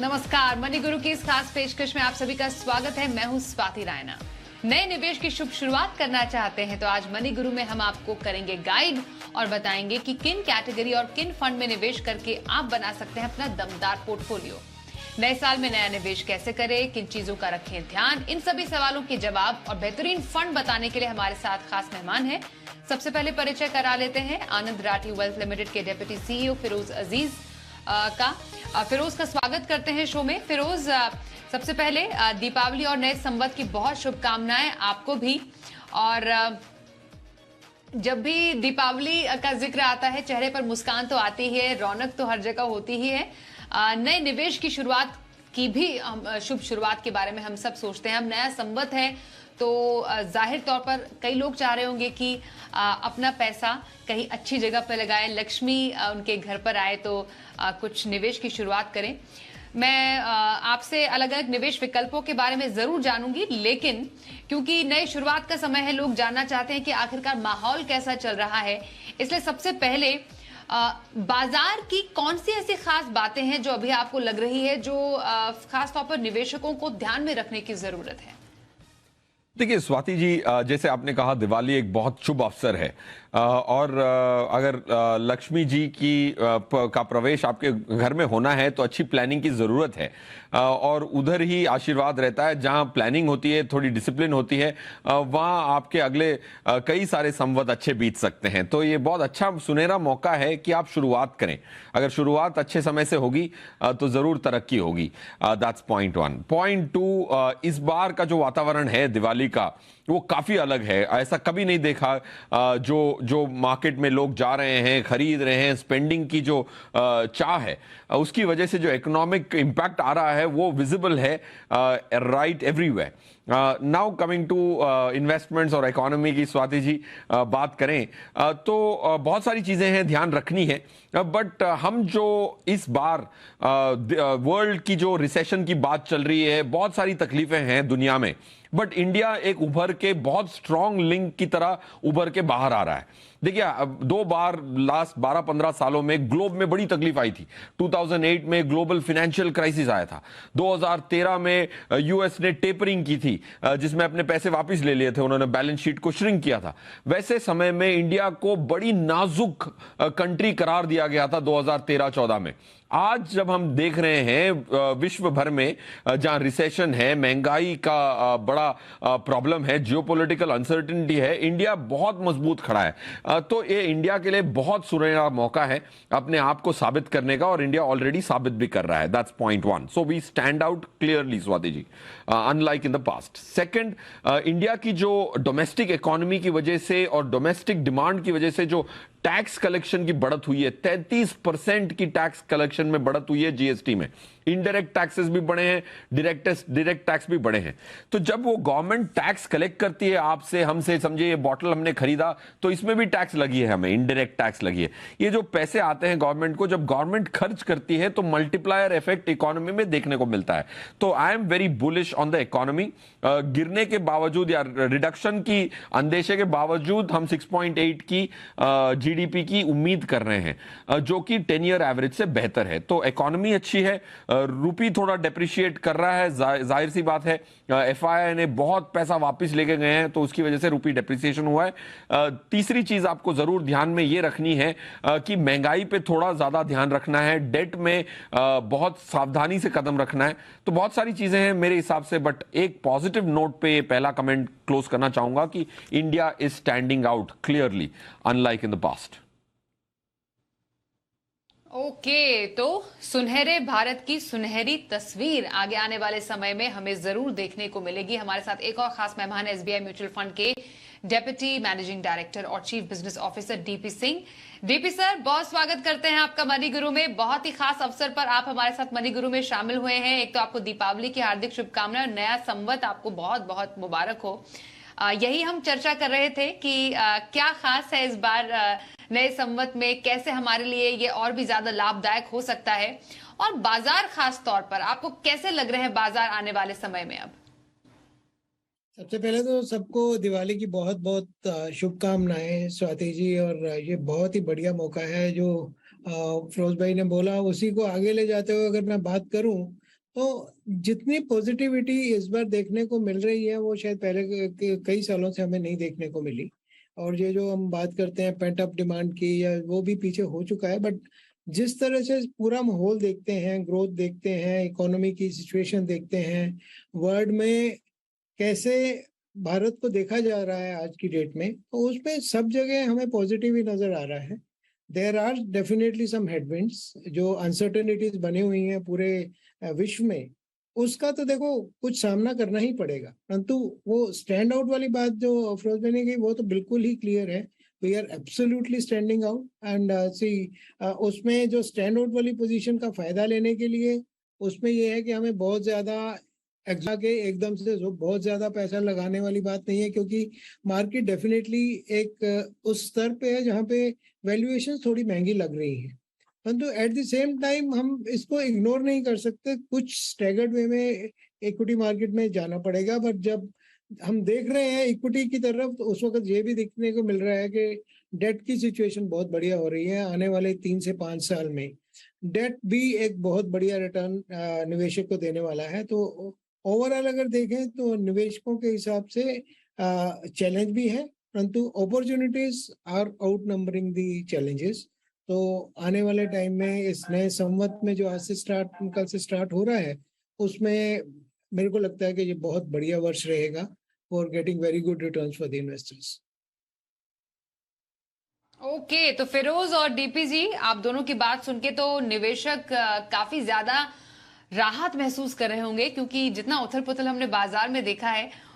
नमस्कार, मनी गुरु की इस खास पेशकश में आप सभी का स्वागत है। मैं हूं स्वाति रायना। नए निवेश की शुभ शुरुआत करना चाहते हैं तो आज मनी गुरु में हम आपको करेंगे गाइड और बताएंगे कि किन कैटेगरी और किन फंड में निवेश करके आप बना सकते हैं अपना दमदार पोर्टफोलियो। नए साल में नया निवेश कैसे करें, किन चीजों का रखें ध्यान, इन सभी सवालों के जवाब और बेहतरीन फंड बताने के लिए हमारे साथ खास मेहमान हैं। सबसे पहले परिचय करा लेते हैं आनंद राठी वेल्थ लिमिटेड के डेप्यूटी सीईओ फिरोज अजीज फिरोज का स्वागत करते हैं शो में। फिरोज, सबसे पहले दीपावली और नए संवत की बहुत शुभकामनाएं आपको भी। और जब भी दीपावली का जिक्र आता है चेहरे पर मुस्कान तो आती ही है, रौनक तो हर जगह होती ही है। नए निवेश की शुरुआत की भी शुभ शुरुआत के बारे में हम सब सोचते हैं। हम नया संवत है तो जाहिर तौर पर कई लोग चाह रहे होंगे कि अपना पैसा कहीं अच्छी जगह पर लगाएं, लक्ष्मी उनके घर पर आए तो कुछ निवेश की शुरुआत करें। मैं आपसे अलग अलग निवेश विकल्पों के बारे में जरूर जानूंगी, लेकिन क्योंकि नई शुरुआत का समय है, लोग जानना चाहते हैं कि आखिरकार माहौल कैसा चल रहा है। इसलिए सबसे पहले बाजार की कौन सी ऐसी खास बातें हैं जो अभी आपको लग रही है जो खास तौर पर निवेशकों को ध्यान में रखने की जरूरत है? देखिए स्वाति जी, जैसे आपने कहा दिवाली एक बहुत शुभ अवसर है और अगर लक्ष्मी जी का प्रवेश आपके घर में होना है तो अच्छी प्लानिंग की ज़रूरत है और उधर ही आशीर्वाद रहता है। जहां प्लानिंग होती है, थोड़ी डिसिप्लिन होती है, वहां आपके अगले कई सारे संवत अच्छे बीत सकते हैं। तो ये बहुत अच्छा सुनहरा मौका है कि आप शुरुआत करें। अगर शुरुआत अच्छे समय से होगी तो ज़रूर तरक्की होगी। That's point one. Point two, इस बार का जो वातावरण है दिवाली का वो काफी अलग है। ऐसा कभी नहीं देखा। जो मार्केट में लोग जा रहे हैं, खरीद रहे हैं, स्पेंडिंग की जो चाह है उसकी वजह से जो इकोनॉमिक इंपैक्ट आ रहा है वो विजिबल है right everywhere. Now coming to investments और इकोनॉमी की स्वाति जी बात करें तो बहुत सारी चीजें हैं ध्यान रखनी है। बट हम जो इस बार वर्ल्ड की जो रिसेशन की बात चल रही है, बहुत सारी तकलीफें हैं दुनिया में, बट इंडिया एक उभर के बहुत स्ट्रांग लिंक की तरह उभर के बाहर आ रहा है। देखिए, दो बार लास्ट 12-15 सालों में ग्लोब में बड़ी तकलीफ आई थी। 2008 में ग्लोबल फाइनेंशियल क्राइसिस आया था। 2013 में यूएस ने टेपरिंग की थी जिसमें अपने पैसे वापस ले लिए थे, उन्होंने बैलेंस शीट को श्रिंक किया था। वैसे समय में इंडिया को बड़ी नाजुक कंट्री करार दिया गया था 2013-14 में। आज जब हम देख रहे हैं विश्व भर में जहां रिसेशन है, महंगाई का बड़ा प्रॉब्लम है, जियोपॉलिटिकल अनसर्टेनिटी है, इंडिया बहुत मजबूत खड़ा है। तो ये इंडिया के लिए बहुत सुनहरा मौका है अपने आप को साबित करने का, और इंडिया ऑलरेडी साबित भी कर रहा है। That's point one. So we stand out clearly Swati ji, unlike in the past. Second, India की जो डोमेस्टिक इकोनॉमी की वजह से और डोमेस्टिक डिमांड की वजह से जो टैक्स कलेक्शन की बढ़त हुई है, 33% की टैक्स कलेक्शन में बढ़त हुई है जीएसटी में। इनडायरेक्ट टैक्सेस भी बढ़े हैं, डायरेक्ट टैक्स भी बढ़े हैं। तो जब वो गवर्नमेंट टैक्स कलेक्ट करती है आपसे, हमसे, समझिए ये बॉटल हमने खरीदा तो इसमें भी टैक्स लगी है, हमें इनडायरेक्ट टैक्स लगी है। ये जो पैसे आते हैं गवर्नमेंट को, जब गवर्नमेंट खर्च करती है तो मल्टीप्लायर इफेक्ट इकोनॉमी में देखने को मिलता है। तो I am very bullish on the economy. गिरने के बावजूद या रिडक्शन की अंदेशे के बावजूद हम 6.8 की जीडीपी की उम्मीद कर रहे हैं जो कि 10 ईयर एवरेज से बेहतर है। तो इकोनॉमी अच्छी है, रुपी थोड़ा डेप्रिशिएट कर रहा है, जाहिर सी बात है। एफआईआई ने बहुत पैसा वापस लेके गए हैं तो उसकी वजह से रुपी डेप्रिसिएशन हुआ है। तीसरी चीज आपको जरूर ध्यान में ये रखनी है कि महंगाई पे थोड़ा ज्यादा ध्यान रखना है, डेट में बहुत सावधानी से कदम रखना है। तो बहुत सारी चीजें हैं मेरे हिसाब से, बट एक पॉजिटिव नोट पे पहला कमेंट क्लोज करना चाहूंगा कि India is standing out clearly unlike in the past. Okay, तो सुनहरे भारत की सुनहरी तस्वीर आगे आने वाले समय में हमें जरूर देखने को मिलेगी। हमारे साथ एक और खास मेहमान है एसबीआई म्यूचुअल फंड के डेप्यूटी मैनेजिंग डायरेक्टर और chief business officer DP Singh. DP sir, बहुत स्वागत करते हैं आपका मनी गुरु में। बहुत ही खास अवसर पर आप हमारे साथ मनी गुरु में शामिल हुए हैं। एक तो आपको दीपावली की हार्दिक शुभकामनाएं और नया संवत आपको बहुत बहुत मुबारक हो। यही हम चर्चा कर रहे थे कि क्या खास है इस बार नए संवत में, कैसे हमारे लिए ये और भी ज्यादा लाभदायक हो सकता है, और बाजार खास तौर पर आपको कैसे लग रहे हैं बाजार आने वाले समय में? अब सबसे पहले तो सबको दिवाली की बहुत बहुत शुभकामनाएं स्वाति जी। और ये बहुत ही बढ़िया मौका है जो फिरोज भाई ने बोला, उसी को आगे ले जाते हुए अगर मैं बात करूं तो जितनी पॉजिटिविटी इस बार देखने को मिल रही है वो शायद पहले कई सालों से हमें नहीं देखने को मिली। और ये जो हम बात करते हैं पेंट अप डिमांड की, या वो भी पीछे हो चुका है, बट जिस तरह से पूरा माहौल देखते हैं, ग्रोथ देखते हैं, इकोनॉमी की सिचुएशन देखते हैं, वर्ल्ड में कैसे भारत को देखा जा रहा है आज की डेट में, तो उसमें सब जगह हमें पॉजिटिव ही नजर आ रहा है। There are definitely some headwinds, जो अनसर्टेनिटीज बनी हुई हैं पूरे विश्व में, उसका तो देखो कुछ सामना करना ही पड़ेगा। परंतु वो स्टैंड आउट वाली बात जो अफरोज भाई ने की, वो तो बिल्कुल ही क्लियर है। We are absolutely standing out and see, उसमें जो स्टैंड आउट वाली पोजीशन का फायदा लेने के लिए उसमें ये है कि हमें बहुत ज्यादा के एकदम से जो बहुत ज्यादा पैसा लगाने वाली बात नहीं है, क्योंकि मार्केट डेफिनेटली एक उस स्तर पे है जहाँ पे वैल्यूएशन थोड़ी महंगी लग रही है। परंतु एट द सेम टाइम हम इसको इग्नोर नहीं कर सकते, कुछ स्टैगर्ड वे में इक्विटी मार्केट में जाना पड़ेगा। बट जब हम देख रहे हैं इक्विटी की तरफ, तो उस वक्त ये भी देखने को मिल रहा है कि डेट की सिचुएशन बहुत बढ़िया हो रही है। आने वाले 3 से 5 साल में डेट भी एक बहुत बढ़िया रिटर्न निवेशक को देने वाला है। तो ओवरऑल अगर देखें तो निवेशकों के हिसाब से चैलेंज भी है, परंतु opportunities are outnumbering the challenges. तो आने वाले टाइम में इस नए संवत में जो आज से कल से स्टार्ट हो रहा है, उसमें मेरे को लगता है कि ये बहुत बढ़िया वर्ष रहेगा for getting very good returns for the investors. Okay, तो फिरोज और डीपी जी, आप दोनों की बात सुन के तो निवेशक काफी ज्यादा राहत महसूस कर रहे होंगे, क्योंकि जितना उथल पुथल हमने बाजार में देखा है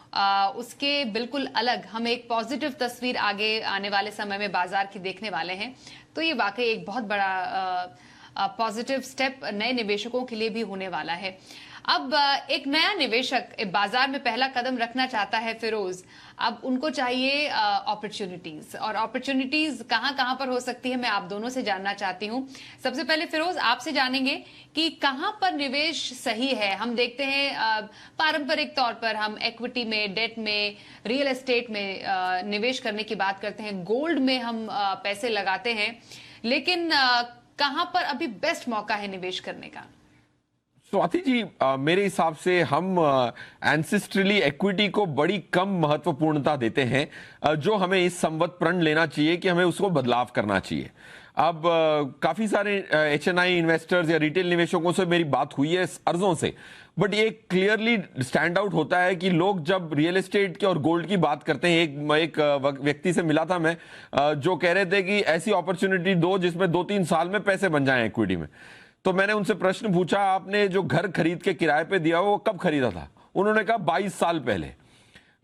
उसके बिल्कुल अलग हम एक पॉजिटिव तस्वीर आगे आने वाले समय में बाजार की देखने वाले हैं। तो ये वाकई एक बहुत बड़ा पॉजिटिव स्टेप नए निवेशकों के लिए भी होने वाला है। अब एक नया निवेशक बाजार में पहला कदम रखना चाहता है फिरोज, अब उनको चाहिए अपॉर्चुनिटीज, और अपॉर्चुनिटीज कहां कहां पर हो सकती है मैं आप दोनों से जानना चाहती हूं। सबसे पहले फिरोज आपसे जानेंगे कि कहां पर निवेश सही है। हम देखते हैं पारंपरिक तौर पर हम इक्विटी में, डेट में, रियल एस्टेट में निवेश करने की बात करते हैं, गोल्ड में हम पैसे लगाते हैं, लेकिन कहां पर अभी बेस्ट मौका है निवेश करने का? स्वाति जी, मेरे हिसाब से हम एंसेस्ट्रली इक्विटी को बड़ी कम महत्वपूर्णता देते हैं, जो हमें इस संवत प्रण लेना चाहिए कि हमें उसको बदलाव करना चाहिए। अब काफी सारे HNI इन्वेस्टर्स या रिटेल निवेशकों से मेरी बात हुई है अर्जों से, बट ये क्लियरली स्टैंड आउट होता है कि लोग जब रियल एस्टेट के और गोल्ड की बात करते हैं, एक व्यक्ति से मिला था मैं, जो कह रहे थे कि ऐसी अपॉर्चुनिटी दो जिसमें 2-3 साल में पैसे बन जाएं इक्विटी में। तो मैंने उनसे प्रश्न पूछा, आपने जो घर खरीद के किराए पे दिया वो कब खरीदा था? उन्होंने कहा 22 साल पहले।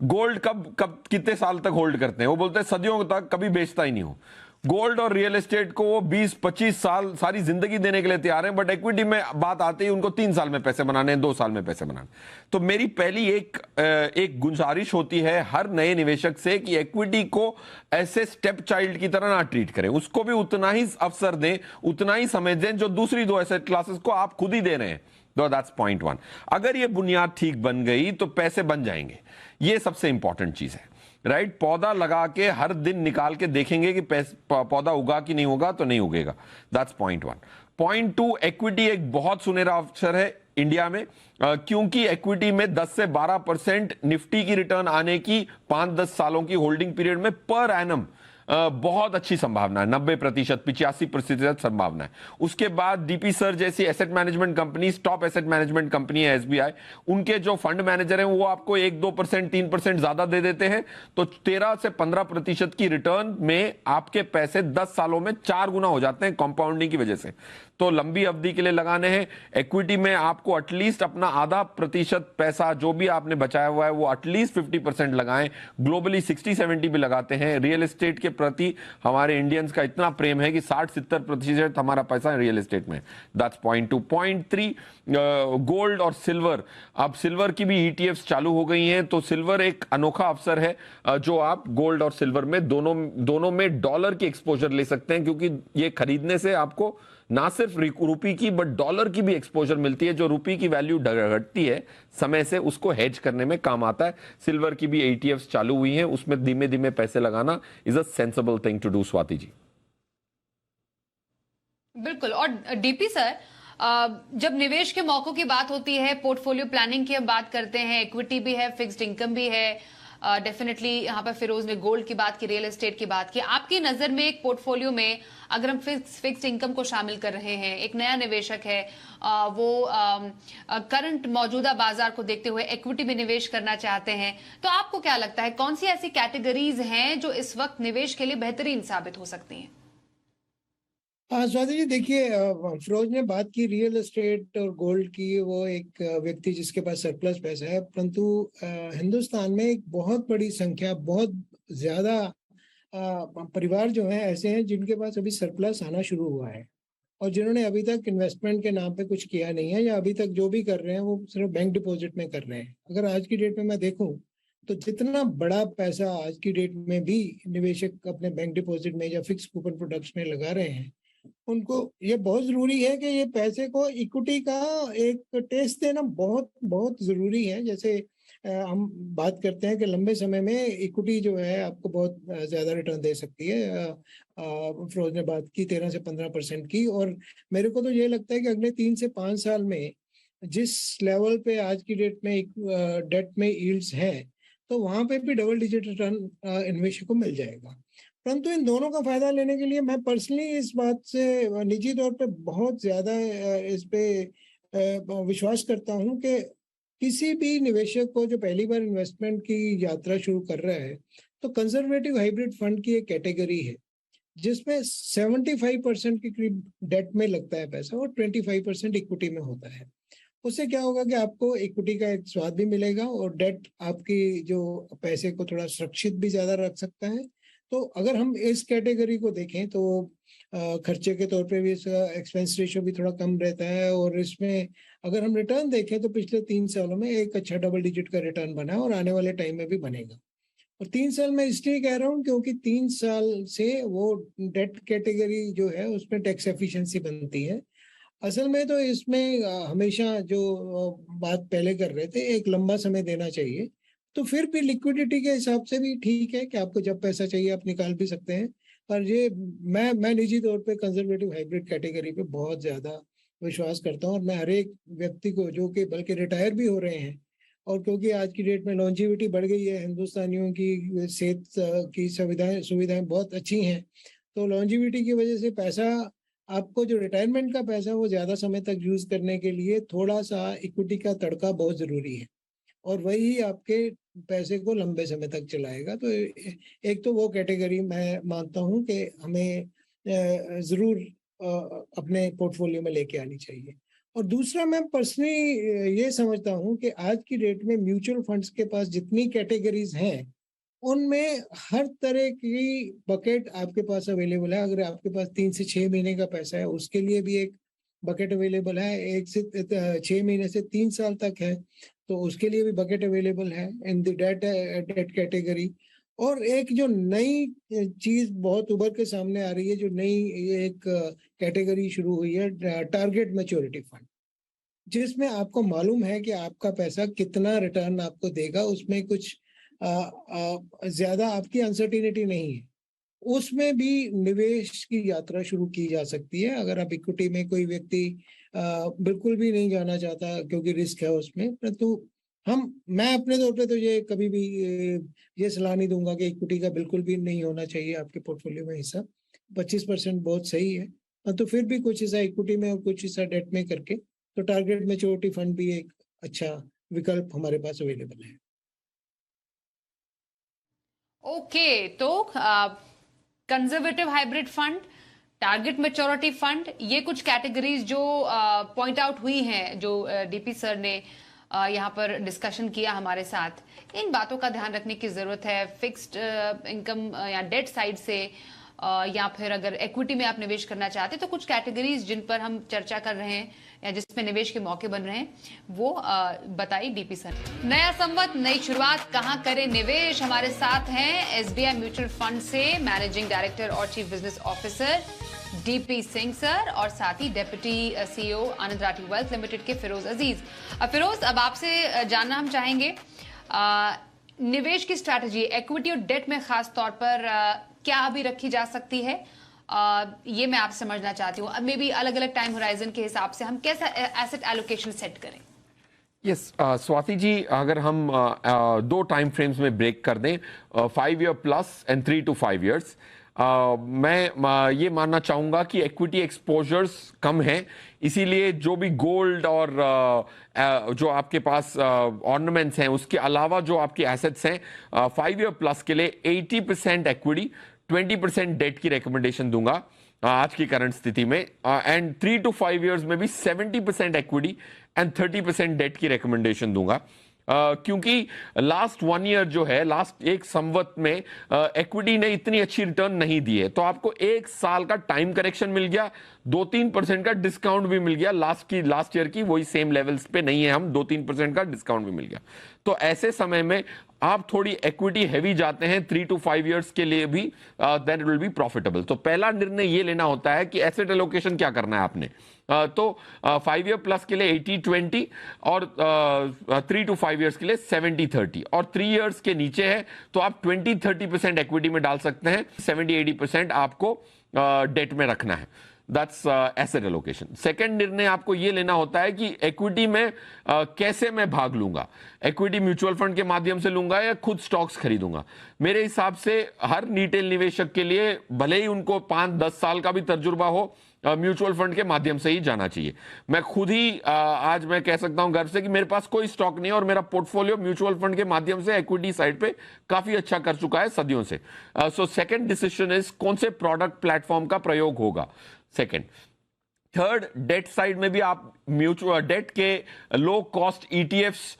गोल्ड कब कब कितने साल तक होल्ड करते हैं? वो बोलते हैं सदियों तक, कभी बेचता ही नहीं हो। गोल्ड और रियल एस्टेट को वो 20-25 साल सारी जिंदगी देने के लिए तैयार हैं, बट इक्विटी में बात आती है उनको 3 साल में पैसे बनाने हैं, 2 साल में पैसे बनाने। तो मेरी पहली एक गुजारिश होती है हर नए निवेशक से कि इक्विटी को ऐसे स्टेप चाइल्ड की तरह ना ट्रीट करें, उसको भी उतना ही अवसर दें, उतना ही समय दें जो दूसरी 2 एसेट क्लासेस को आप खुद ही दे रहे हैं। तो दैट्स पॉइंट 1। अगर ये बुनियाद ठीक बन गई तो पैसे बन जाएंगे, ये सबसे इंपॉर्टेंट चीज है, राइट? पौधा लगा के हर दिन निकाल के देखेंगे कि पौधा उगा कि नहीं उगा, तो नहीं उगेगा। That's point 1। पॉइंट 2, इक्विटी एक बहुत सुनहरा अवसर है इंडिया में, क्योंकि इक्विटी में 10 से 12% निफ्टी की रिटर्न आने की 5-10 सालों की होल्डिंग पीरियड में पर एनम बहुत अच्छी संभावना है, 90%, 85% संभावना है। उसके बाद डीपी सर जैसी asset management company, top asset management company है SBI, उनके जो फंड मैनेजर हैं वो आपको 1-2%, 3% ज्यादा दे देते हैं, तो 13 से 15% की रिटर्न में आपके पैसे 10 सालों में 4 गुना हो जाते हैं कंपाउंडिंग की वजह से। तो लंबी अवधि के लिए लगाने हैं इक्विटी में, आपको एटलीस्ट अपना आधा प्रतिशत पैसा जो भी आपने बचाया हुआ है वो एटलीस्ट 50% लगाएं। ग्लोबली 60-70 भी लगाते हैं। रियल एस्टेट के प्रति हमारे इंडियंस का इतना प्रेम है कि 60-70% हमारा पैसा रियल एस्टेट में। That's point 2। पॉइंट 3, गोल्ड और सिल्वर। अब सिल्वर की भी ETFs चालू हो गई हैं, तो सिल्वर एक अनोखा अवसर है जो आप गोल्ड और सिल्वर में दोनों में डॉलर की एक्सपोजर ले सकते हैं, क्योंकि ये खरीदने से आपको ना सिर्फ रुपी की बट डॉलर की भी एक्सपोजर मिलती है। जो रुपी की वैल्यू घटती है समय से, उसको हेज करने में काम आता है। सिल्वर की भी ETFs चालू हुई हैं, उसमें धीमे धीमे पैसे लगाना is a sensible thing to do. Swati ji, बिल्कुल। और डीपी सर, जब निवेश के मौकों की बात होती है, पोर्टफोलियो प्लानिंग की हम बात करते हैं, इक्विटी भी है, फिक्स्ड इनकम भी है, डेफिनेटली यहाँ पर फिरोज ने गोल्ड की बात की, रियल एस्टेट की बात की। आपकी नजर में एक पोर्टफोलियो में अगर हम फिक्स्ड इनकम को शामिल कर रहे हैं, एक नया निवेशक है, वो करंट मौजूदा बाजार को देखते हुए इक्विटी में निवेश करना चाहते हैं, तो आपको क्या लगता है कौन सी ऐसी कैटेगरीज हैं जो इस वक्त निवेश के लिए बेहतरीन साबित हो सकती हैं? स्वाति जी देखिए, फिरोज ने बात की रियल एस्टेट और गोल्ड की। वो एक व्यक्ति जिसके पास सरप्लस पैसा है, परंतु हिंदुस्तान में एक बहुत बड़ी संख्या, बहुत ज्यादा परिवार जो है ऐसे हैं जिनके पास अभी सरप्लस आना शुरू हुआ है और जिन्होंने अभी तक इन्वेस्टमेंट के नाम पे कुछ किया नहीं है, या अभी तक जो भी कर रहे हैं वो सिर्फ बैंक डिपॉजिट में कर रहे हैं। अगर आज की डेट में मैं देखूं तो जितना बड़ा पैसा आज की डेट में भी निवेशक अपने बैंक डिपॉजिट में या फिक्स कूपन प्रोडक्ट्स में लगा रहे हैं, उनको ये बहुत जरूरी है कि ये पैसे को इक्विटी का एक टेस्ट देना बहुत बहुत जरूरी है। जैसे हम बात करते हैं कि लंबे समय में इक्विटी जो है आपको बहुत ज्यादा रिटर्न दे सकती है। फिरोज ने बात की 13 से 15% की, और मेरे को तो ये लगता है कि अगले 3 से 5 साल में जिस लेवल पे आज की डेट में डेट में यील्ड्स हैं, तो वहां पे भी डबल डिजिट रिटर्न इन्वेस्टर को मिल जाएगा। परंतु इन दोनों का फायदा लेने के लिए मैं पर्सनली इस बात से निजी तौर पे बहुत ज्यादा इस पे विश्वास करता हूं कि किसी भी निवेशक को जो पहली बार इन्वेस्टमेंट की यात्रा शुरू कर रहा है, तो कंजर्वेटिव हाइब्रिड फंड की एक कैटेगरी है जिसमें 75% के करीब डेट में लगता है पैसा और 25% इक्विटी में होता है। उससे क्या होगा कि आपको इक्विटी का एक स्वाद भी मिलेगा और डेट आपकी जो पैसे को थोड़ा सुरक्षित भी ज्यादा रख सकता है। तो अगर हम इस कैटेगरी को देखें तो खर्चे के तौर पे भी इसका एक्सपेंस रेशियो भी थोड़ा कम रहता है, और इसमें अगर हम रिटर्न देखें तो पिछले 3 सालों में एक अच्छा डबल डिजिट का रिटर्न बना है और आने वाले टाइम में भी बनेगा। और 3 साल मैं इसलिए कह रहा हूँ क्योंकि 3 साल से वो डेट कैटेगरी जो है उसमें टैक्स एफिशिएंसी बनती है। असल में तो इसमें हमेशा जो बात पहले कर रहे थे, एक लंबा समय देना चाहिए। तो फिर भी लिक्विडिटी के हिसाब से भी ठीक है कि आपको जब पैसा चाहिए आप निकाल भी सकते हैं। पर ये मैं निजी तौर पे कंजर्वेटिव हाइब्रिड कैटेगरी पे बहुत ज्यादा विश्वास करता हूँ, और मैं हर एक व्यक्ति को जो कि बल्कि रिटायर भी हो रहे हैं, और क्योंकि आज की डेट में लॉन्जिविटी बढ़ गई है, हिंदुस्तानियों की सेहत की सुविधाएं बहुत अच्छी हैं, तो लॉन्जिविटी की वजह से पैसा आपको जो रिटायरमेंट का पैसा वो ज्यादा समय तक यूज करने के लिए थोड़ा सा इक्विटी का तड़का बहुत जरूरी है, और वही आपके पैसे को लंबे समय तक चलाएगा। तो एक तो वो कैटेगरी मैं मानता हूं कि हमें जरूर अपने पोर्टफोलियो में लेके आनी चाहिए। और दूसरा, मैं पर्सनली ये समझता हूं कि आज की डेट में म्यूचुअल फंड्स के पास जितनी कैटेगरीज हैं उनमें हर तरह की बकेट आपके पास अवेलेबल है। अगर आपके पास 3 से 6 महीने का पैसा है उसके लिए भी एक बकेट अवेलेबल है, 1 से 6 महीने से 3 साल तक है तो उसके लिए भी बकेट अवेलेबल है इन द डेट कैटेगरी। और एक जो नई चीज बहुत उभर के सामने आ रही है, जो नई एक कैटेगरी शुरू हुई है, टारगेट मैच्योरिटी फंड, जिसमें आपको मालूम है कि आपका पैसा कितना रिटर्न आपको देगा, उसमें कुछ ज्यादा आपकी अनसर्टिनिटी नहीं है। उसमें भी निवेश की यात्रा शुरू की जा सकती है। अगर आप इक्विटी में कोई व्यक्ति बिल्कुल भी नहीं जाना चाहता क्योंकि रिस्क है उसमें, परंतु मैं अपने तौर पे तो ये कभी भी ये सलाह नहीं दूंगा कि इक्विटी का बिल्कुल भी नहीं होना चाहिए आपके पोर्टफोलियो में हिस्सा। 25% बहुत सही है, तो फिर भी कुछ हिस्सा इक्विटी में और कुछ हिस्सा डेट में करके तो टारगेट मैच्योरिटी फंड भी एक अच्छा विकल्प हमारे पास अवेलेबल है। ओके, तो conservative hybrid fund, target maturity fund, ये कुछ कैटेगरीज जो पॉइंट आउट हुई हैं, जो डीपी सर ने यहाँ पर डिस्कशन किया हमारे साथ, इन बातों का ध्यान रखने की जरूरत है। फिक्स्ड इनकम या डेट साइड से या फिर अगर इक्विटी में आप निवेश करना चाहते हैं तो कुछ कैटेगरीज जिन पर हम चर्चा कर रहे हैं या जिसमें निवेश के मौके बन रहे हैं वो बताई डीपी सर। नया संवत, नई शुरुआत, कहां करें निवेश? हमारे साथ हैं एसबीआई म्यूचुअल फंड से मैनेजिंग डायरेक्टर और chief business officer DP Singh sir, और साथ ही डेप्यूटी सीईओ आनंद राठी वेल्थ लिमिटेड के फिरोज अजीज। फिरोज, अब आपसे जानना हम चाहेंगे निवेश की स्ट्रैटेजी इक्विटी और डेट में खास तौर पर क्या अभी रखी जा सकती है? ये मैं आपसे समझना चाहती हूँ। अब मे बी अलग अलग टाइम होराइजन के हिसाब से हम कैसा एसेट एलोकेशन सेट करें? यस स्वाति जी, अगर हम दो टाइम फ्रेम्स में ब्रेक कर दें, 5 year plus and 3 to 5 years, मैं ये मानना चाहूंगा कि इक्विटी एक्सपोजर्स कम हैं, इसीलिए जो भी गोल्ड और जो आपके पास ऑर्नामेंट्स हैं उसके अलावा जो आपके एसेट्स हैं, 5 year प्लस के लिए 80% इक्विटी 20% डेट की रिकमेंडेशन दूंगा आज की करंट स्थिति में, एंड 3 to 5 years में भी 70% इक्विटी एंड 30% डेट की रिकमेंडेशन दूंगा। क्योंकि लास्ट 1 year जो है, लास्ट एक संवत में इक्विटी ने इतनी अच्छी रिटर्न नहीं दी है, तो आपको एक साल का टाइम करेक्शन मिल गया, 2-3% का डिस्काउंट भी मिल गया, लास्ट ईयर की वही सेम लेवल्स पे नहीं है हम, 2-3% का डिस्काउंट भी मिल गया। तो ऐसे समय में आप थोड़ी इक्विटी हैवी जाते हैं 3 to 5 years के लिए भी, then it will be profitable. तो पहला निर्णय ये लेना होता है कि एसेट एलोकेशन क्या करना है आपने। तो 5 year प्लस के लिए 80-20 और 3 to 5 years के लिए 70-30, और 3 years के नीचे है तो आप 20-30% इक्विटी में डाल सकते हैं, 70-80% आपको डेट में रखना है। That's asset allocation. सेकंड निर्णय आपको यह लेना होता है कि इक्विटी में कैसे मैं भाग लूंगा, इक्विटी म्यूचुअल फंड के माध्यम से लूंगा या खुद स्टॉक्स खरीदूंगा। मेरे हिसाब से हर रिटेल निवेशक के लिए, भले ही उनको 5-10 साल का भी तजुर्बा हो, म्यूचुअल फंड के माध्यम से ही जाना चाहिए। मैं खुद ही आज मैं कह सकता हूं गर्व से कि मेरे पास कोई स्टॉक नहीं है और मेरा पोर्टफोलियो म्यूचुअल फंड के माध्यम से इक्विटी साइड पे काफी अच्छा कर चुका है सदियों से। सो सेकंड डिसीजन इज कौन से प्रोडक्ट प्लेटफॉर्म का प्रयोग होगा, सेकंड। थर्ड, डेट साइड में भी आप म्यूचुअल डेट के लो कॉस्ट ईटीएफ्स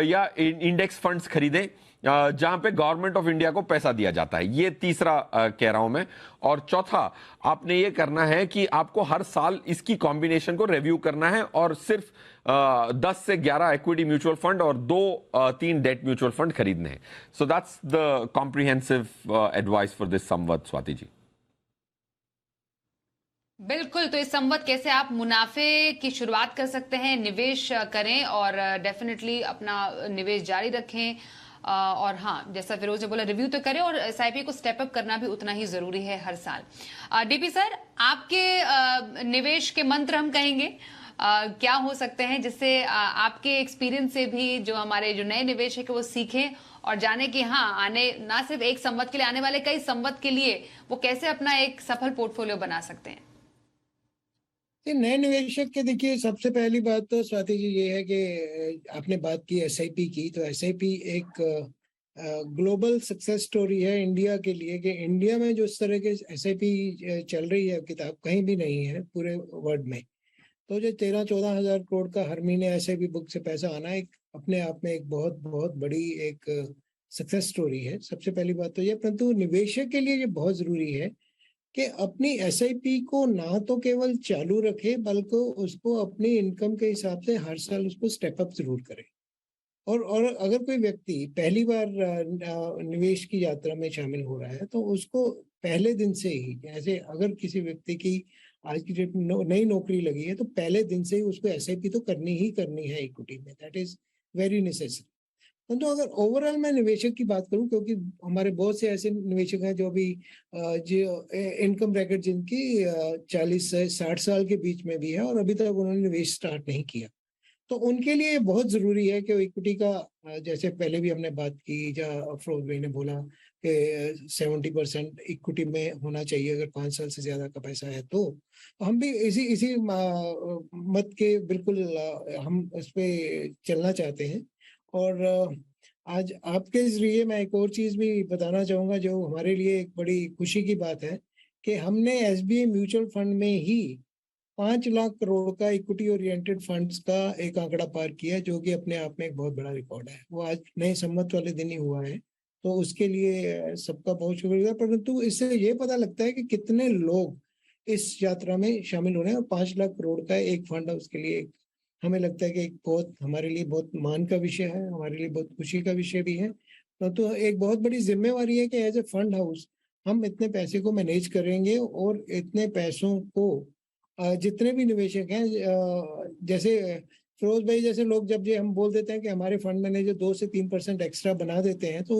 या इंडेक्स फंड्स खरीदें जहां पे गवर्नमेंट ऑफ इंडिया को पैसा दिया जाता है, ये तीसरा कह रहा हूं मैं। और चौथा, आपने ये करना है कि आपको हर साल इसकी कॉम्बिनेशन को रिव्यू करना है और सिर्फ 10 से 11 इक्विटी म्यूचुअल फंड और 2-3 डेट म्यूचुअल फंड खरीदने हैं। So that's the comprehensive advice for this Samvat, Swati ji. बिल्कुल। तो इस संवत कैसे आप मुनाफे की शुरुआत कर सकते हैं, निवेश करें और डेफिनेटली अपना निवेश जारी रखें। और हाँ, जैसा फिरोज ने बोला, रिव्यू तो करें और एसआईपी को स्टेप अप करना भी उतना ही जरूरी है हर साल। डीपी सर, आपके निवेश के मंत्र हम कहेंगे क्या हो सकते हैं, जिससे आपके एक्सपीरियंस से भी जो हमारे जो नए निवेशक है वो सीखें और जाने कि हाँ, आने ना सिर्फ एक संवत के लिए, आने वाले कई संवत के लिए वो कैसे अपना एक सफल पोर्टफोलियो बना सकते हैं? नए निवेशक के देखिए, सबसे पहली बात तो स्वाति जी ये है कि आपने बात की एसआईपी की, तो एसआईपी एक ग्लोबल सक्सेस स्टोरी है इंडिया के लिए, कि इंडिया में जो इस तरह के एसआईपी चल रही है किताब कहीं भी नहीं है पूरे वर्ल्ड में। तो जो 13-14 हजार करोड़ का हर महीने एसआईपी बुक से पैसा आना एक अपने आप में एक बहुत बहुत बड़ी एक सक्सेस स्टोरी है। सबसे पहली बात तो ये, परंतु निवेशक के लिए ये बहुत जरूरी है कि अपनी एसआईपी को ना तो केवल चालू रखे, बल्कि उसको अपनी इनकम के हिसाब से हर साल उसको स्टेप अप जरूर करे। और अगर कोई व्यक्ति पहली बार निवेश की यात्रा में शामिल हो रहा है, तो उसको पहले दिन से ही, जैसे अगर किसी व्यक्ति की आज की डेट में नई नौकरी लगी है, तो पहले दिन से ही उसको एसआईपी तो करनी ही करनी है इक्विटी में। That is very necessary. तो अगर ओवरऑल मैं निवेशक की बात करूं, क्योंकि हमारे बहुत से ऐसे निवेशक हैं जो भी जो इनकम ब्रैकेट जिनकी 40 से 60 साल के बीच में भी है और अभी तक उन्होंने निवेश स्टार्ट नहीं किया, तो उनके लिए बहुत जरूरी है कि इक्विटी का, जैसे पहले भी हमने बात की, जहाँ अफरोज भाई ने बोला कि 70% इक्विटी में होना चाहिए अगर 5 साल से ज्यादा का पैसा है, तो हम भी इसी इसी मत के बिल्कुल हम उस पर चलना चाहते हैं। और आज आपके जरिए मैं एक और चीज भी बताना चाहूंगा जो हमारे लिए एक बड़ी खुशी की बात है, कि हमने एसबीआई म्यूचुअल फंड में ही 5 लाख करोड़ का इक्विटी ओरिएंटेड फंड्स का एक आंकड़ा पार किया, जो कि अपने आप में एक बहुत बड़ा रिकॉर्ड है। वो आज नए सम्मत वाले दिन ही हुआ है, तो उसके लिए सबका बहुत शुक्रिया। परंतु इससे ये पता लगता है कि कितने लोग इस यात्रा में शामिल हो रहे हैं, और 5 लाख करोड़ का एक फंड है, उसके लिए हमें लगता है कि एक बहुत हमारे लिए बहुत मान का विषय है, हमारे लिए बहुत खुशी का विषय भी है। तो एक बहुत बड़ी जिम्मेवारी है कि एज ए फंड हाउस हम इतने पैसे को मैनेज करेंगे, और इतने पैसों को जितने भी निवेशक हैं, जैसे फिरोज भाई जैसे लोग जब हम बोल देते हैं कि हमारे फंड मैनेजर 2 से 3% एक्स्ट्रा बना देते हैं, तो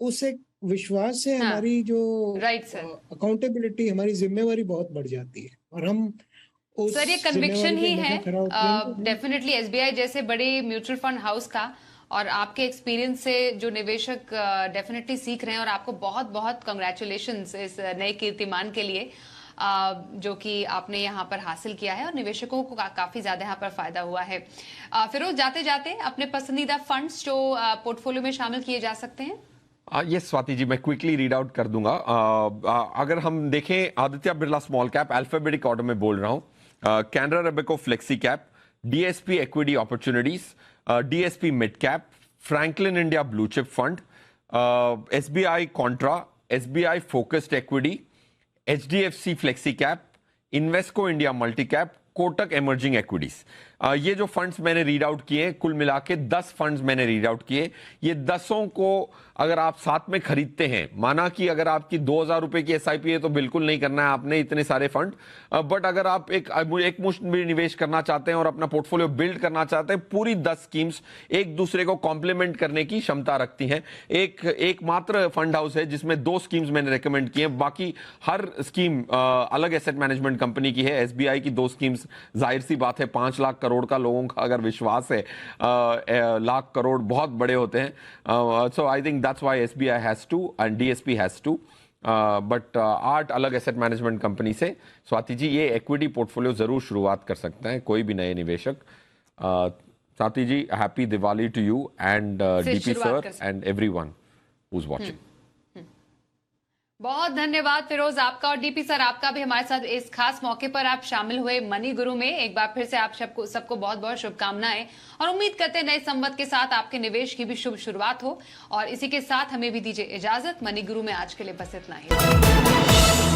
उस एक विश्वास से हाँ, हमारी जो राइट सर। अकाउंटेबिलिटी, हमारी जिम्मेवारी बहुत बढ़ जाती है, और हम उस सर ये कन्विक्शन जिम्मेवारी ही पे है लिखा खरा उतरेंगे तो डेफिनेटली एसबीआई जैसे बड़े म्यूचुअल फंड हाउस का, और आपके एक्सपीरियंस से जो निवेशक डेफिनेटली सीख रहे हैं, और आपको बहुत बहुत कंग्रेचुलेशंस इस नए कीर्तिमान के लिए जो कि आपने यहाँ पर हासिल किया है, और निवेशकों को काफी ज्यादा यहाँ पर फायदा हुआ है। फिरोज, जाते जाते अपने पसंदीदा फंड्स जो पोर्टफोलियो में शामिल किए जा सकते हैं। यस स्वाति जी, मैं क्विकली रीड आउट कर दूंगा। अगर हम देखें Aditya Birla small cap, alphabetic order में बोल रहा हूं, Canara Robeco flexi cap, DSP equity opportunities, DSP mid cap, Franklin India blue chip fund, SBI contra, SBI focused equity, HDFC flexi cap, Invesco India multi cap, Kotak emerging equities. ये जो funds मैंने read out किए, कुल मिला के 10 funds मैंने read out किए। ये 10 को अगर आप साथ में खरीदते हैं, माना कि अगर आपकी 2000 रुपए की एसआईपी है तो बिल्कुल नहीं करना है आपने इतने सारे फंड, बट अगर आप एक मुश्त भी निवेश करना चाहते हैं और अपना पोर्टफोलियो बिल्ड करना चाहते हैं, पूरी 10 स्कीम्स एक दूसरे को कॉम्प्लीमेंट करने की क्षमता रखती हैं। एक मात्र फंड हाउस है जिसमें 2 स्कीम्स मैंने रिकमेंड की हैं, बाकी हर स्कीम अलग एसेट मैनेजमेंट कंपनी की है। एसबीआई की 2 स्कीम्स, जाहिर सी बात है 5 लाख करोड़ का लोगों का अगर विश्वास है, लाख करोड़ बहुत बड़े होते हैं। So I think that's why SBI has two and DSP has two, but 8 अलग एसेट मैनेजमेंट कंपनी से स्वाति जी ये इक्विटी पोर्टफोलियो जरूर शुरुआत कर सकते हैं कोई भी नए निवेशक। Swati ji, happy Diwali to you and DP sir and everyone who is watching. बहुत धन्यवाद फिरोज आपका, और डीपी सर आपका भी हमारे साथ इस खास मौके पर आप शामिल हुए मनी गुरु में। एक बार फिर से आप सबको बहुत बहुत शुभकामनाएं, और उम्मीद करते हैं नए संवत के साथ आपके निवेश की भी शुभ शुरुआत हो। और इसी के साथ हमें भी दीजिए इजाजत। मनी गुरु में आज के लिए बस इतना ही।